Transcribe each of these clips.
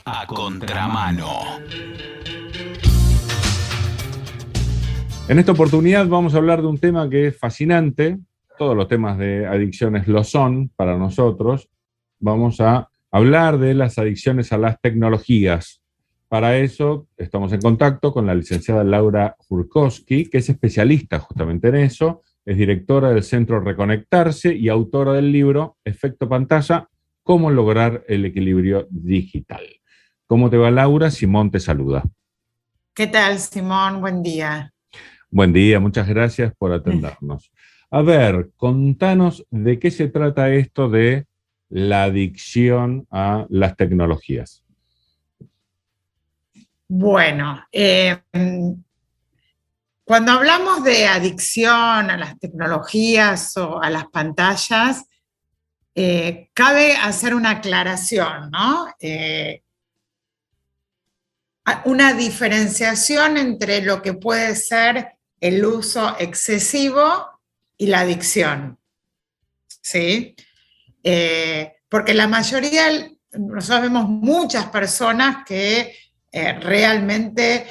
A contramano. En esta oportunidad vamos a hablar de un tema que es fascinante. Todos los temas de adicciones lo son para nosotros. Vamos a hablar de las adicciones a las tecnologías. Para eso estamos en contacto con la licenciada Laura Jurkowski, que es especialista justamente en eso, es directora del Centro Reconectarse y autora del libro Efecto Pantalla, cómo lograr el equilibrio digital. ¿Cómo te va, Laura? Simón te saluda. ¿Qué tal, Simón? Buen día. Buen día, muchas gracias por atendernos. A ver, contanos de qué se trata esto de la adicción a las tecnologías. Bueno, cuando hablamos de adicción a las tecnologías o a las pantallas, cabe hacer una aclaración, ¿no? Una diferenciación entre lo que puede ser el uso excesivo y la adicción, ¿sí? Porque la mayoría, nosotros vemos muchas personas que realmente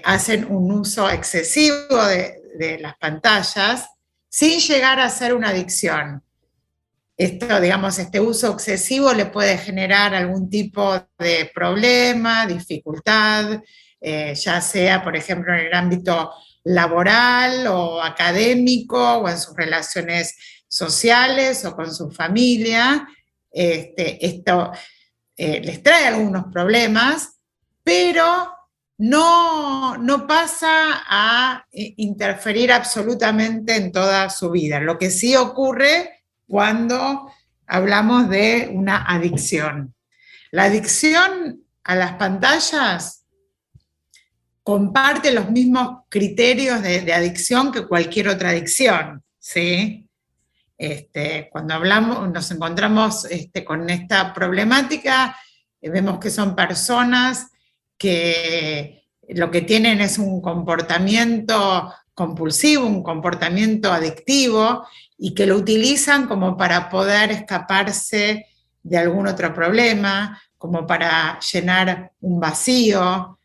hacen un uso excesivo de las pantallas sin llegar a ser una adicción. Esto, digamos, este uso excesivo le puede generar algún tipo de problema, dificultad, ya sea, por ejemplo, en el ámbito laboral o académico o en sus relaciones sociales o con su familia. Esto les trae algunos problemas, pero no pasa a interferir absolutamente en toda su vida. Lo que sí ocurre cuando hablamos de una adicción. La adicción a las pantallas comparte los mismos criterios de adicción que cualquier otra adicción, ¿sí? Cuando nos encontramos con esta problemática, vemos que son personas que lo que tienen es un comportamiento compulsivo, un comportamiento adictivo, y que lo utilizan como para poder escaparse de algún otro problema, como para llenar un vacío,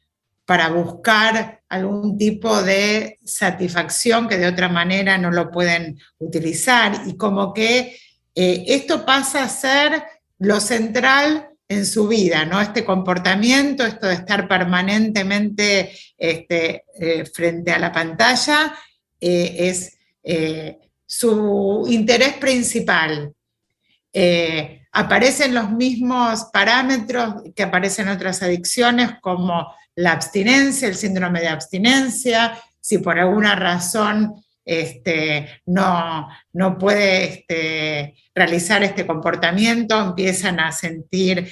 para buscar algún tipo de satisfacción que de otra manera no lo pueden utilizar, y como que esto pasa a ser lo central en su vida, ¿no? Este comportamiento, esto de estar permanentemente frente a la pantalla, es su interés principal. Aparecen los mismos parámetros que aparecen en otras adicciones, como la abstinencia, el síndrome de abstinencia. Si por alguna razón no puede realizar este comportamiento, empiezan a sentir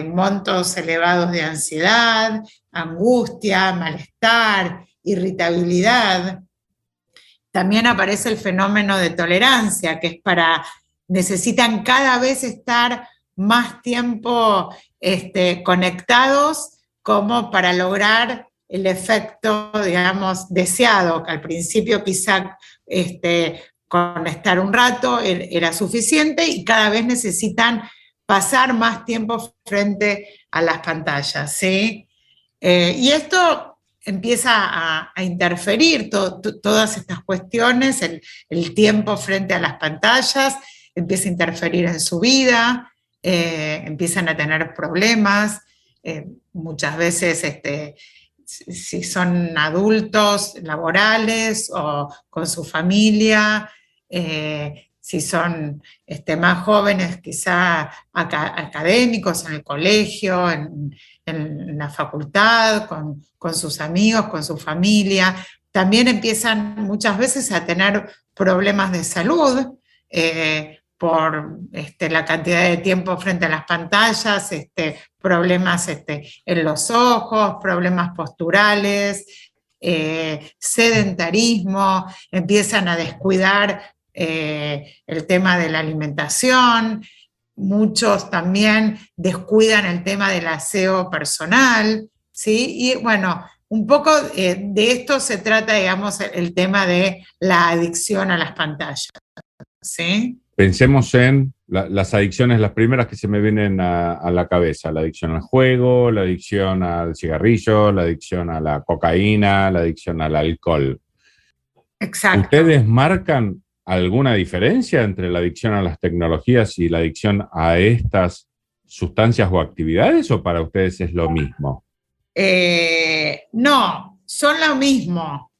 montos elevados de ansiedad, angustia, malestar, irritabilidad. También aparece el fenómeno de tolerancia, que es necesitan cada vez estar más tiempo conectados, como para lograr el efecto, digamos, deseado, que al principio quizá con estar un rato era suficiente, y cada vez necesitan pasar más tiempo frente a las pantallas, ¿sí? Y esto empieza a interferir todas estas cuestiones, el tiempo frente a las pantallas, empieza a interferir en su vida, empiezan a tener problemas, muchas veces si son adultos laborales o con su familia, si son más jóvenes, quizá académicos en el colegio, en la facultad, con sus amigos, con su familia. También empiezan muchas veces a tener problemas de salud, por la cantidad de tiempo frente a las pantallas, problemas en los ojos, problemas posturales, sedentarismo, empiezan a descuidar el tema de la alimentación. Muchos también descuidan el tema del aseo personal, ¿sí? Y bueno, un poco de esto se trata, digamos, el tema de la adicción a las pantallas, ¿sí? Pensemos en las adicciones, las primeras que se me vienen a la cabeza, la adicción al juego, la adicción al cigarrillo, la adicción a la cocaína, la adicción al alcohol. Exacto. ¿Ustedes marcan alguna diferencia entre la adicción a las tecnologías y la adicción a estas sustancias o actividades, o para ustedes es lo mismo? No, son lo mismo.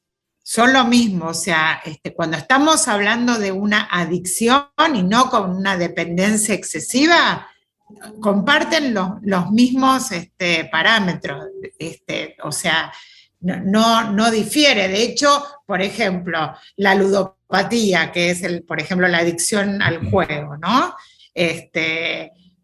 Son lo mismo, o sea, cuando estamos hablando de una adicción y no con una dependencia excesiva, comparten los mismos parámetros, o sea, no difiere. De hecho, por ejemplo, la ludopatía, que es, por ejemplo, la adicción al juego, ¿no?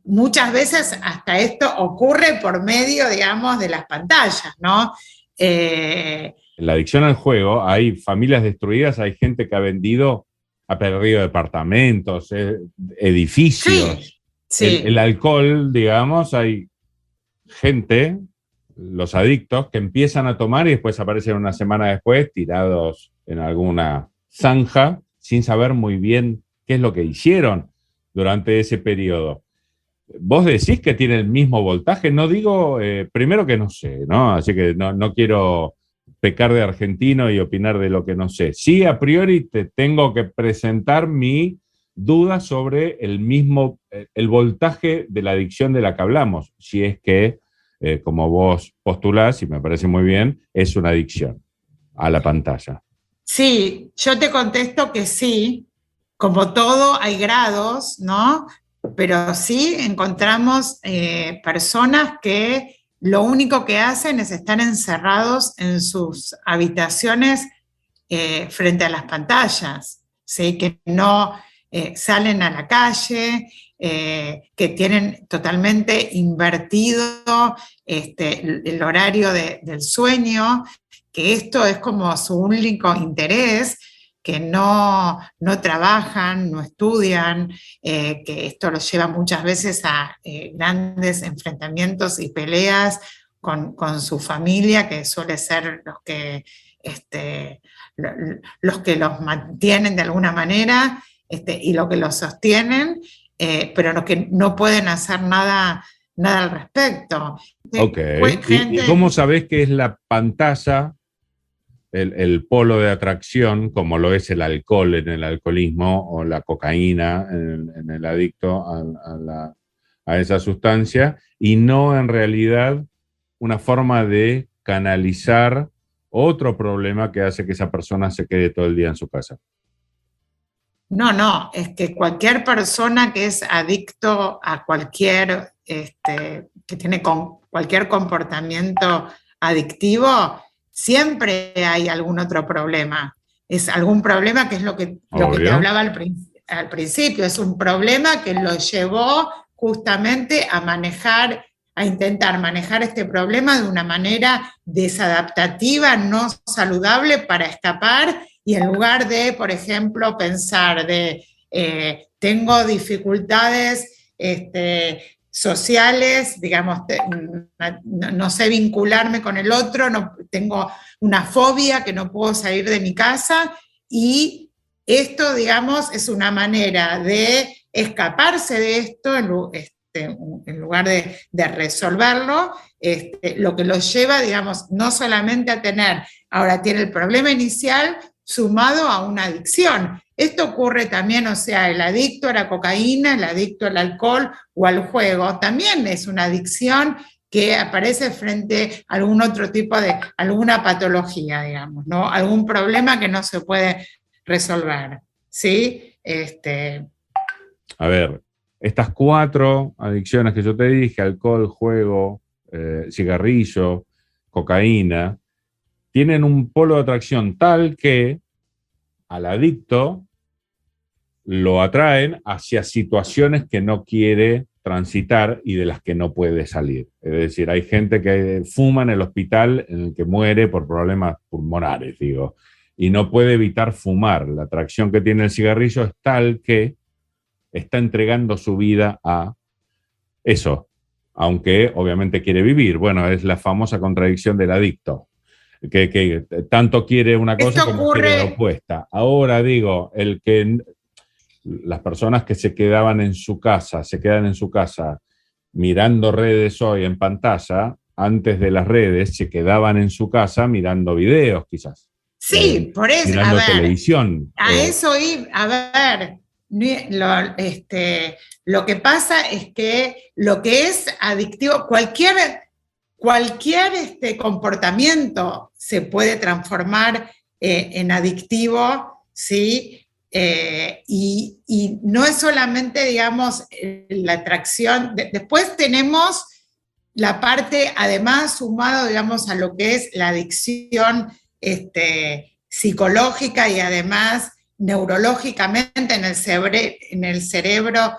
Muchas veces hasta esto ocurre por medio, digamos, de las pantallas, ¿no? En la adicción al juego hay familias destruidas, hay gente que ha perdido departamentos, edificios. Sí. El alcohol, digamos, hay gente, los adictos, que empiezan a tomar y después aparecen una semana después tirados en alguna zanja sin saber muy bien qué es lo que hicieron durante ese periodo. ¿Vos decís que tiene el mismo voltaje? No digo, primero que no sé, ¿no? Así que no quiero pecar de argentino y opinar de lo que no sé. Sí, a priori te tengo que presentar mi duda sobre el voltaje de la adicción de la que hablamos, si es que, como vos postulás, y me parece muy bien, es una adicción a la pantalla. Sí, yo te contesto que sí. Como todo, hay grados, ¿no? Pero sí encontramos personas que lo único que hacen es estar encerrados en sus habitaciones frente a las pantallas, ¿sí? Que no salen a la calle, que tienen totalmente invertido el horario del sueño, que esto es como su único interés, que no trabajan, no estudian, que esto los lleva muchas veces a grandes enfrentamientos y peleas con su familia, que suele ser los que los mantienen de alguna manera y los que los sostienen, pero los que no pueden hacer nada al respecto. Ok, ¿Y cómo sabés que es la pantalla el polo de atracción, como lo es el alcohol en el alcoholismo o la cocaína en el adicto a esa sustancia, y no en realidad una forma de canalizar otro problema que hace que esa persona se quede todo el día en su casa? No, es que cualquier persona que es adicto a cualquier, que tiene cualquier comportamiento adictivo, siempre hay algún otro problema. Es algún problema que es lo que te hablaba al principio, es un problema que lo llevó justamente a intentar manejar este problema de una manera desadaptativa, no saludable, para escapar, y en lugar de, por ejemplo, pensar tengo dificultades sociales, digamos, no sé vincularme con el otro, tengo una fobia que no puedo salir de mi casa, y esto, digamos, es una manera de escaparse de esto en lugar de resolverlo, lo que los lleva, digamos, no solamente a ahora tiene el problema inicial sumado a una adicción. Esto ocurre también, o sea, el adicto a la cocaína, el adicto al alcohol o al juego, también es una adicción que aparece frente a algún otro tipo alguna patología, digamos, ¿no? Algún problema que no se puede resolver, ¿sí? A ver, estas 4 adicciones que yo te dije, alcohol, juego, cigarrillo, cocaína, tienen un polo de atracción tal que al adicto lo atraen hacia situaciones que no quiere transitar y de las que no puede salir. Es decir, hay gente que fuma en el hospital en el que muere por problemas pulmonares, digo, y no puede evitar fumar. La atracción que tiene el cigarrillo es tal que está entregando su vida a eso, aunque obviamente quiere vivir. Bueno, es la famosa contradicción del adicto, que tanto quiere una cosa como quiere la opuesta. Ahora digo, el que las personas que se quedan en su casa mirando redes hoy en pantalla, antes de las redes se quedaban en su casa mirando videos quizás. Sí, por eso, mirando televisión. A eso lo que pasa es que lo que es adictivo, cualquier comportamiento se puede transformar en adictivo, ¿sí? Y no es solamente, digamos, la atracción. Después tenemos la parte, además, sumado, digamos, a lo que es la adicción psicológica y además neurológicamente en el cerebro,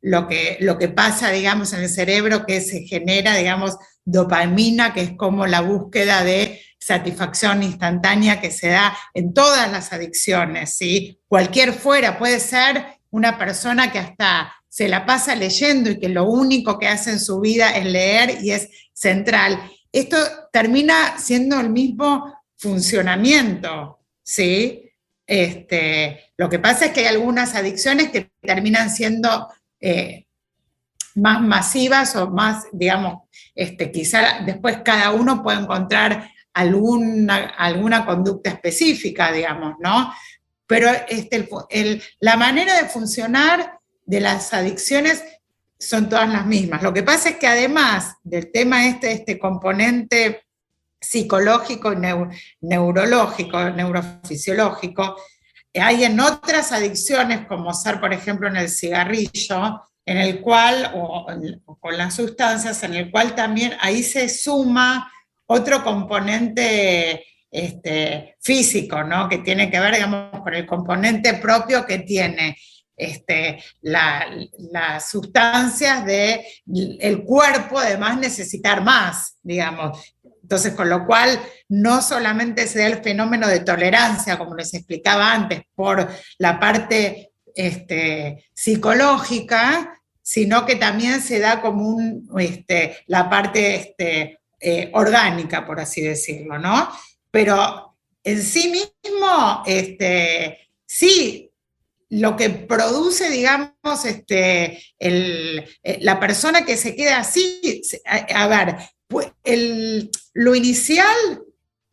lo que pasa, digamos, en el cerebro, que se genera, digamos, dopamina, que es como la búsqueda de satisfacción instantánea que se da en todas las adicciones, ¿sí? Cualquier fuera, puede ser una persona que hasta se la pasa leyendo y que lo único que hace en su vida es leer y es central. Esto termina siendo el mismo funcionamiento, ¿sí? Lo que pasa es que hay algunas adicciones que terminan siendo más masivas o más, digamos, quizá después cada uno puede encontrar alguna conducta específica, digamos, ¿no? Pero la manera de funcionar de las adicciones son todas las mismas. Lo que pasa es que además del tema este componente psicológico y neurológico, neurofisiológico, hay en otras adicciones, como ser, por ejemplo, en el cigarrillo, en el cual, o con las sustancias, en el cual también ahí se suma otro componente físico, ¿no? Que tiene que ver, digamos, con el componente propio que tiene las sustancias del cuerpo, además necesitar más, digamos. Entonces, con lo cual, no solamente se da el fenómeno de tolerancia, como les explicaba antes, por la parte psicológica, sino que también se da como la parte orgánica, por así decirlo, ¿no? Pero en sí mismo, sí, lo que produce, digamos, la persona que se queda así, a ver, pues lo inicial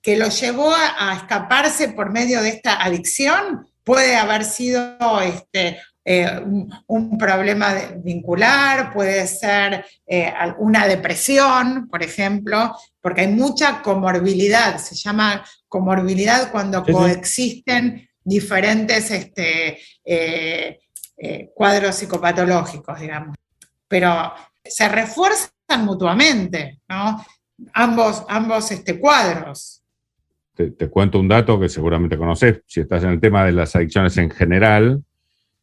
que lo llevó a escaparse por medio de esta adicción puede haber sido un problema vincular, puede ser una depresión, por ejemplo, porque hay mucha comorbilidad, se llama comorbilidad cuando coexisten diferentes cuadros psicopatológicos, digamos. Pero se refuerzan mutuamente, ¿no? Ambos cuadros. Te cuento un dato que seguramente conoces, si estás en el tema de las adicciones en general,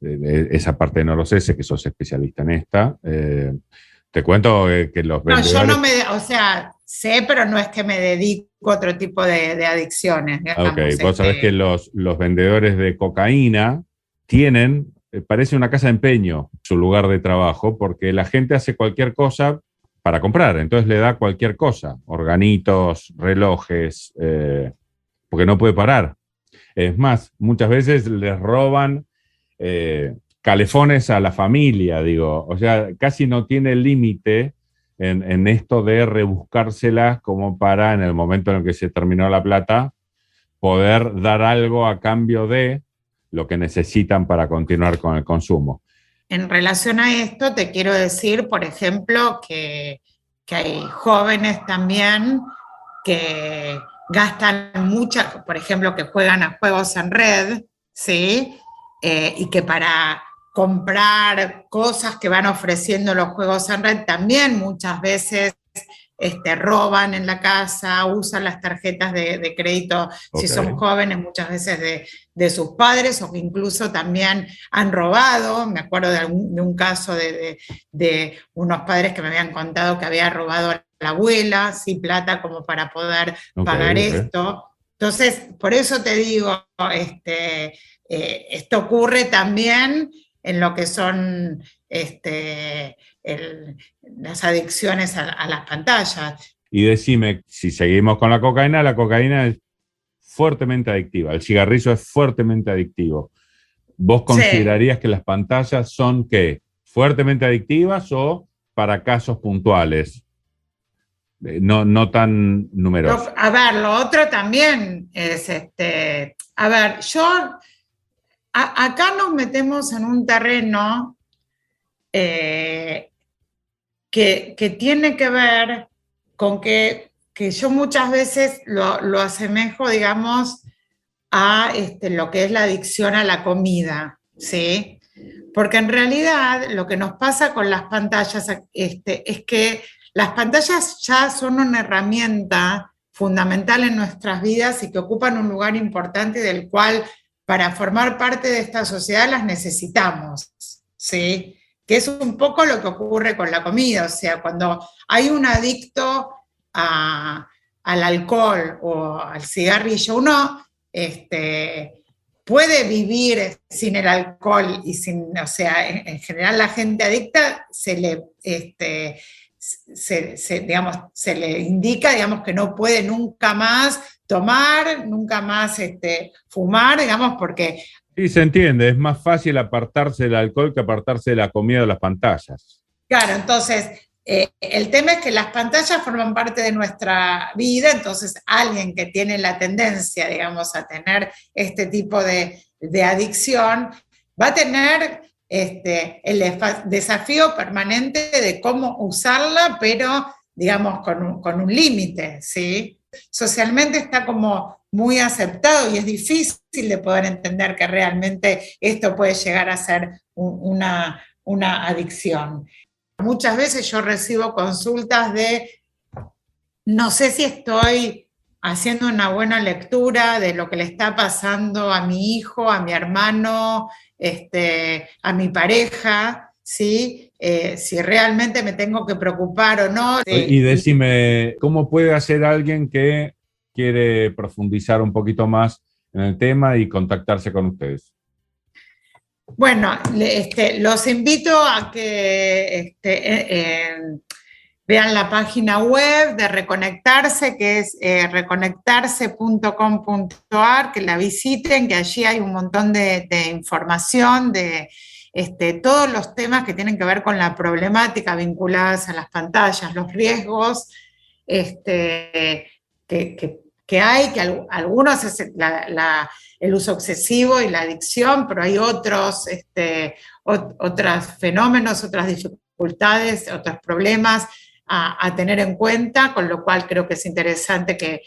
esa parte no lo sé que sos especialista en esta. Te cuento que los vendedores... No, yo no sé, pero no es que me dedico a otro tipo de adicciones. Digamos, ok, vos sabés que los vendedores de cocaína tienen, parece una casa de empeño, su lugar de trabajo, porque la gente hace cualquier cosa para comprar, entonces le da cualquier cosa, organitos, relojes, porque no puede parar. Es más, muchas veces les roban calefones a la familia, digo, o sea, casi no tiene límite en esto de rebuscárselas como para, en el momento en el que se terminó la plata, poder dar algo a cambio de lo que necesitan para continuar con el consumo. En relación a esto, te quiero decir, por ejemplo, que hay jóvenes también que gastan muchas, por ejemplo, que juegan a juegos en red, ¿sí? Y que para comprar cosas que van ofreciendo los juegos en red también muchas veces roban en la casa, usan las tarjetas de crédito, si son jóvenes, muchas veces de sus padres, o que incluso también han robado. Me acuerdo de un caso de unos padres que me habían contado que había robado a la abuela, sí, plata como para poder pagar esto. Entonces, por eso te digo, esto ocurre también en lo que son las adicciones a las pantallas. Y decime, si seguimos con la cocaína es fuertemente adictiva, el cigarrillo es fuertemente adictivo. ¿Vos considerarías que las pantallas son qué? ¿Fuertemente adictivas o para casos puntuales? No tan numerosos. A ver, lo otro también es, a ver, acá nos metemos en un terreno que tiene que ver con que yo muchas veces lo asemejo, digamos, a lo que es la adicción a la comida, ¿sí? Porque en realidad lo que nos pasa con las pantallas es que las pantallas ya son una herramienta fundamental en nuestras vidas y que ocupan un lugar importante del cual para formar parte de esta sociedad las necesitamos, ¿sí? Que es un poco lo que ocurre con la comida, o sea, cuando hay un adicto al alcohol o al cigarrillo, uno puede vivir sin el alcohol y o sea, en general la gente adicta se le indica, digamos, que no puede nunca más tomar, nunca más fumar, digamos, porque... Sí, se entiende, es más fácil apartarse del alcohol que apartarse de la comida o las pantallas. Claro, entonces, el tema es que las pantallas forman parte de nuestra vida, entonces alguien que tiene la tendencia, digamos, a tener este tipo de adicción, va a tener el desafío permanente de cómo usarla, pero, digamos, con un límite, ¿sí? Socialmente está como muy aceptado y es difícil de poder entender que realmente esto puede llegar a ser una adicción. Muchas veces yo recibo consultas de no sé si estoy haciendo una buena lectura de lo que le está pasando a mi hijo, a mi hermano, a mi pareja, ¿sí? Si realmente me tengo que preocupar o no. Y decime, ¿cómo puede hacer alguien que quiere profundizar un poquito más en el tema y contactarse con ustedes? Bueno, los invito a que vean la página web de Reconectarse, que es reconectarse.com.ar, que la visiten, que allí hay un montón de información de todos los temas que tienen que ver con la problemática vinculadas a las pantallas, los riesgos que hay, que algunos es el uso excesivo y la adicción, pero hay otros fenómenos, otras dificultades, otros problemas a tener en cuenta, con lo cual creo que es interesante que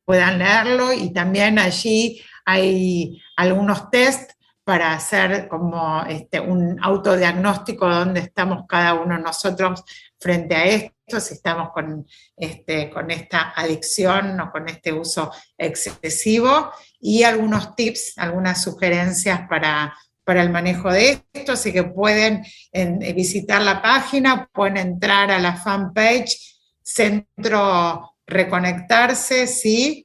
puedan leerlo, y también allí hay algunos test para hacer como un autodiagnóstico de dónde estamos cada uno de nosotros frente a esto, si estamos con esta adicción o con este uso excesivo, y algunos tips, algunas sugerencias para el manejo de esto, así que pueden visitar la página, pueden entrar a la fanpage Centro Reconectarse, ¿sí?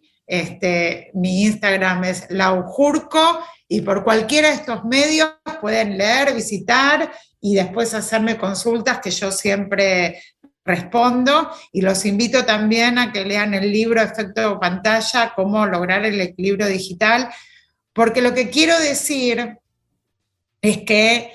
Mi Instagram es laujurco, y por cualquiera de estos medios pueden leer, visitar y después hacerme consultas que yo siempre respondo, y los invito también a que lean el libro Efecto Pantalla, cómo lograr el equilibrio digital, porque lo que quiero decir es que,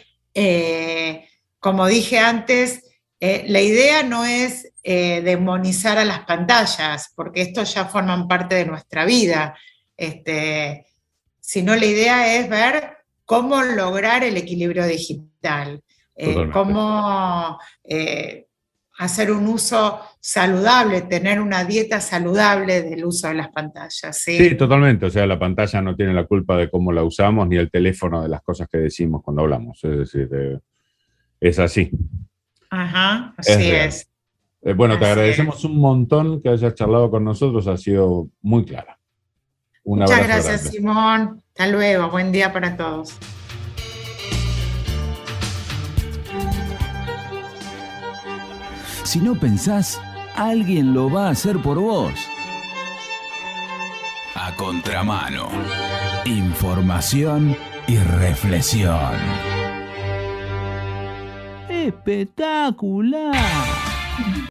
como dije antes, la idea no es demonizar a las pantallas, porque esto ya forman parte de nuestra vida, sino la idea es ver cómo lograr el equilibrio digital, cómo hacer un uso saludable, tener una dieta saludable del uso de las pantallas. Sí, totalmente. O sea, la pantalla no tiene la culpa de cómo la usamos, ni el teléfono de las cosas que decimos cuando hablamos. Es decir, es así. Ajá, así es. Bueno, así te agradecemos un montón que hayas charlado con nosotros. Ha sido muy clara. Muchas gracias, grande. Simón. Hasta luego. Buen día para todos. Si no pensás, alguien lo va a hacer por vos. A contramano. Información y reflexión. ¡Espectacular!